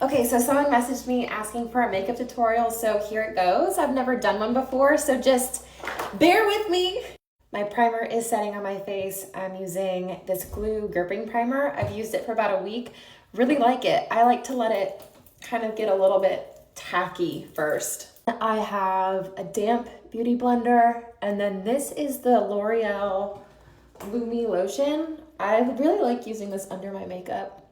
Okay, so someone messaged me asking for a makeup tutorial, so here it goes. I've never done one before, so just bear with me. My primer is setting on my face. I'm using this glue gripping primer. I've used it for about a week. Really like it. I like to let it kind of get a little bit tacky first. I have a damp beauty blender, and then this is the L'Oreal Lumi lotion. I really like using this under my makeup.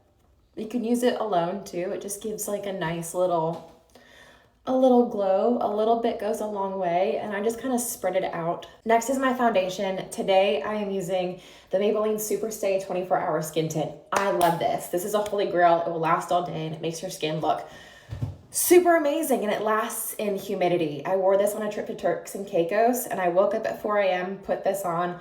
You can use it alone too. It just gives like a nice little glow. A little bit goes a long way, and I just kind of spread it out. Next is my foundation. Today I am using the Maybelline Superstay 24-Hour Skin Tint. I love this. This is a holy grail. It will last all day and it makes your skin look super amazing, and it lasts in humidity. I wore this on a trip to Turks and Caicos, and I woke up at 4 a.m., put this on,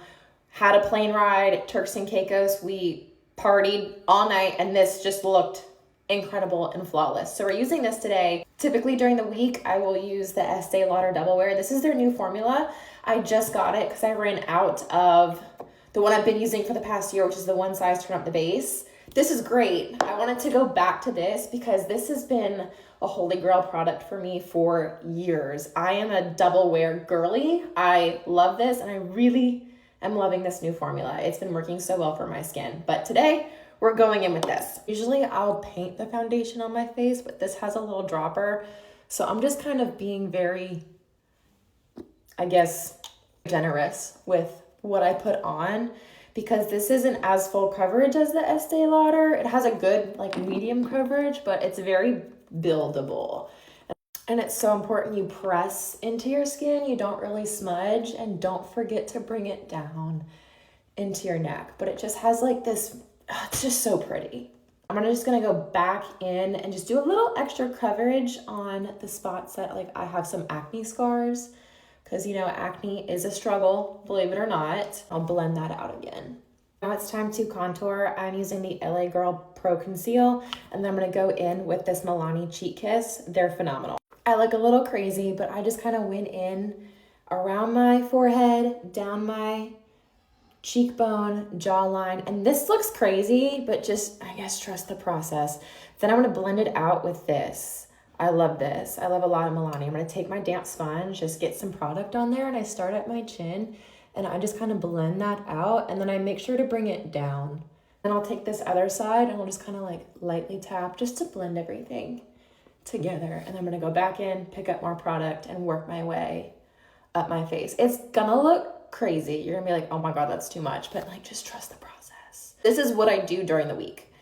had a plane ride at Turks and Caicos. We partied all night, and this just looked incredible and flawless. So we're using this today. Typically during the week, I will use the Estee Lauder Double Wear. This is their new formula. I just got it because I ran out of the one I've been using for the past year, which is the one size turn up the base. This is great. I wanted to go back to this because this has been a holy grail product for me for years. I am a double wear girly. I love this, and I really am loving this new formula. It's been working so well for my skin. But today we're going in with this. Usually I'll paint the foundation on my face, but this has a little dropper. So I'm just kind of being very, I guess, generous with what I put on, because this isn't as full coverage as the Estee Lauder. It has a good like medium coverage, but it's very buildable. And it's so important you press into your skin, you don't really smudge, and don't forget to bring it down into your neck. But it just has like this, it's just so pretty. I'm just gonna go back in and just do a little extra coverage on the spots that like I have some acne scars, because you know acne is a struggle, believe it or not. I'll blend that out again. Now it's time to contour. I'm using the LA Girl Pro Conceal, and then I'm gonna go in with this Milani Cheek Kiss. They're phenomenal. I look a little crazy, but I just kind of went in around my forehead, down my cheekbone, jawline, and this looks crazy, but just, I guess, trust the process. Then I'm gonna blend it out with this. I love this. I love a lot of Milani. I'm gonna take my damp sponge, just get some product on there, and I start at my chin, and I just kind of blend that out, and then I make sure to bring it down. Then I'll take this other side, and I'll just kind of like lightly tap just to blend everything together. And I'm gonna go back in, pick up more product, and work my way up my face. It's gonna look crazy. You're gonna be like, oh my God, that's too much, but like, just trust the process. This is what I do during the week.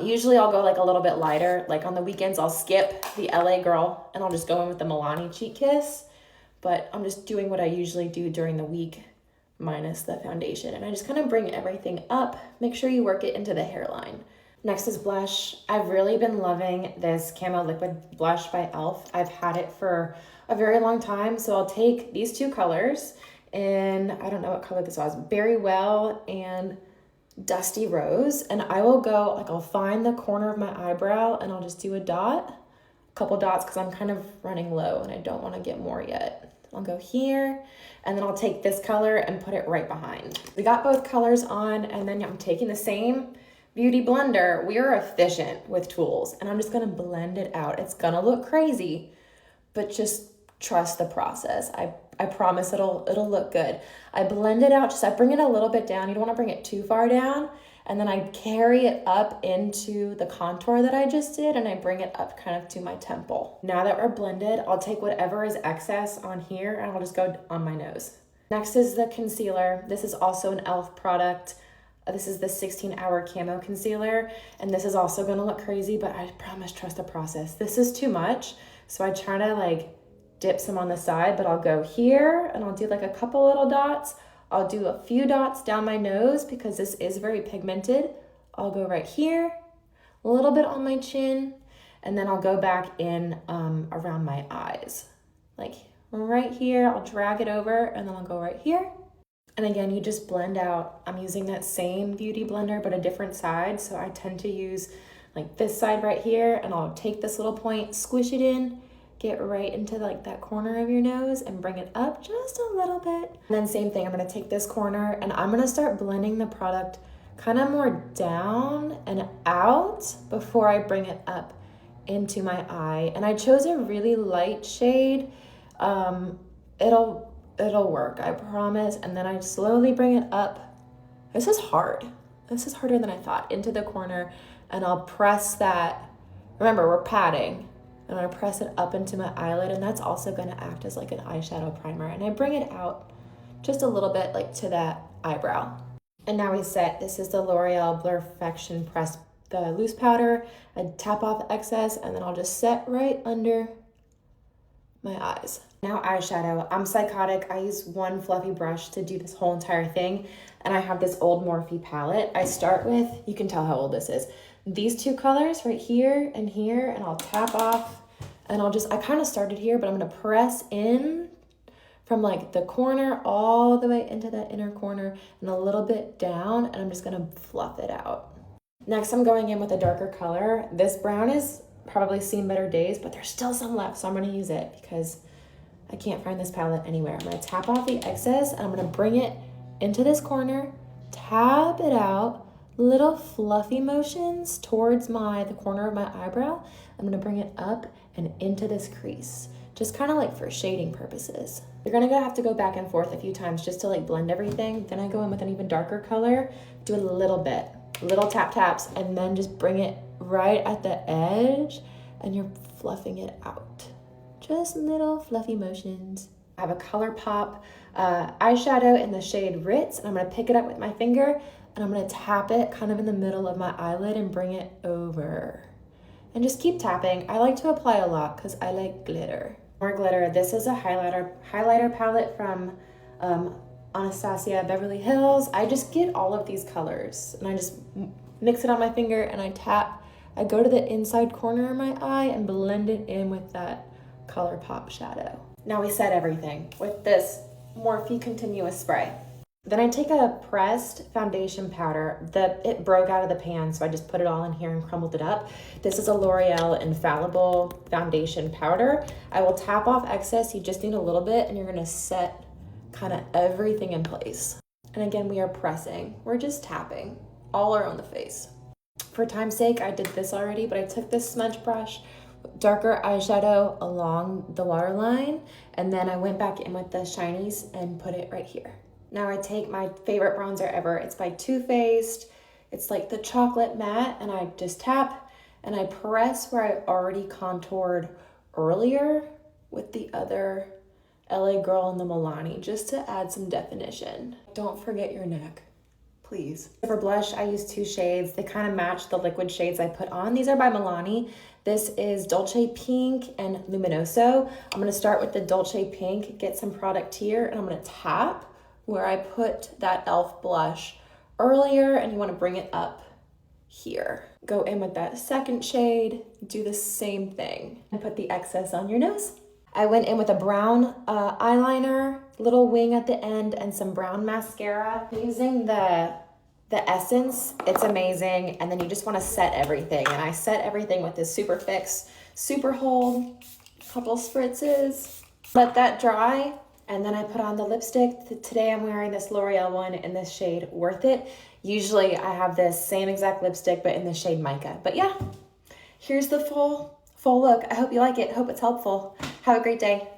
Usually I'll go like a little bit lighter. Like on the weekends, I'll skip the LA Girl and I'll just go in with the Milani Cheek Kiss, but I'm just doing what I usually do during the week minus the foundation. And I just kind of bring everything up. Make sure you work it into the hairline. Next is blush. I've really been loving this Camo Liquid Blush by e.l.f. I've had it for a very long time. So I'll take these two colors, and I don't know what color this was, Berry Well and Dusty Rose. And I will go, like I'll find the corner of my eyebrow and I'll just do a couple dots, because I'm kind of running low and I don't want to get more yet. I'll go here, and then I'll take this color and put it right behind. We got both colors on, and then I'm taking the same beauty blender. We are efficient with tools, and I'm just gonna blend it out. It's gonna look crazy, but just trust the process. I promise it'll look good. I blend it out, I bring it a little bit down. You don't wanna bring it too far down. And then I carry it up into the contour that I just did, and I bring it up kind of to my temple. Now that we're blended, I'll take whatever is excess on here and I'll just go on my nose. Next is the concealer. This is also an e.l.f. product. This is the 16-hour camo concealer, and this is also gonna look crazy, but I promise, trust the process. This is too much, so I try to like dip some on the side, but I'll go here and I'll do like a couple little dots. I'll do a few dots down my nose because this is very pigmented. I'll go right here, a little bit on my chin, and then I'll go back in around my eyes. Like right here, I'll drag it over, and then I'll go right here. And again, you just blend out. I'm using that same beauty blender, but a different side. So I tend to use like this side right here, and I'll take this little point, squish it in, get right into like that corner of your nose and bring it up just a little bit. And then same thing, I'm gonna take this corner and I'm gonna start blending the product kind of more down and out before I bring it up into my eye. And I chose a really light shade. It'll work, I promise. And then I slowly bring it up. This is hard. This is harder than I thought. Into the corner, and I'll press that. Remember, we're patting. And I press it up into my eyelid, and that's also gonna act as like an eyeshadow primer. And I bring it out just a little bit, like to that eyebrow. And now we set, this is the L'Oreal Blurfection Press, the loose powder. I tap off excess, and then I'll just set right under my eyes. Now eyeshadow. I'm psychotic. I use one fluffy brush to do this whole entire thing, and I have this old Morphe palette. I start with, you can tell how old this is, these two colors right here, and I'll tap off, and I kind of started here, but I'm gonna press in from like the corner all the way into that inner corner and a little bit down, and I'm just gonna fluff it out. Next, I'm going in with a darker color. This brown is probably seen better days, but there's still some left, so I'm gonna use it because I can't find this palette anywhere. I'm gonna tap off the excess, and I'm gonna bring it into this corner, tap it out, little fluffy motions towards the corner of my eyebrow. I'm gonna bring it up and into this crease, just kind of like for shading purposes. You're gonna have to go back and forth a few times just to like blend everything. Then I go in with an even darker color, do a little bit, little tap taps, and then just bring it right at the edge, and you're fluffing it out. Just little fluffy motions. I have a ColourPop eyeshadow in the shade Ritz, and I'm gonna pick it up with my finger, and I'm gonna tap it kind of in the middle of my eyelid and bring it over. And just keep tapping. I like to apply a lot because I like glitter. More glitter. This is a highlighter palette from Anastasia Beverly Hills. I just get all of these colors, and I just mix it on my finger, and I tap. I go to the inside corner of my eye and blend it in with that ColourPop shadow. Now we set everything with this Morphe Continuous Spray. Then I take a pressed foundation powder. It broke out of the pan, so I just put it all in here and crumbled it up. This is a L'Oreal Infallible Foundation Powder. I will tap off excess. You just need a little bit, and you're gonna set kind of everything in place. And again, we are pressing. We're just tapping all around the face. For time's sake, I did this already, but I took this smudge brush, darker eyeshadow along the waterline, and then I went back in with the shinies and put it right here. Now I take my favorite bronzer ever. It's by Too Faced. It's like the chocolate matte, and I just tap and I press where I already contoured earlier with the other LA Girl and the Milani, just to add some definition. Don't forget your neck, please. For blush, I use two shades. They kind of match the liquid shades I put on. These are by Milani. This is Dolce Pink and Luminoso. I'm gonna start with the Dolce Pink, get some product here, and I'm gonna tap where I put that e.l.f. blush earlier, and you wanna bring it up here. Go in with that second shade, do the same thing, and put the excess on your nose. I went in with a brown eyeliner, little wing at the end, and some brown mascara. Using the Essence, it's amazing, and then you just wanna set everything, and I set everything with this Super Fix Super Hold, couple spritzes, let that dry, and then I put on the lipstick. Today I'm wearing this L'Oreal one in this shade Worth It. Usually I have this same exact lipstick, but in the shade Mica. But yeah, here's the full look. I hope you like it. Hope it's helpful. Have a great day.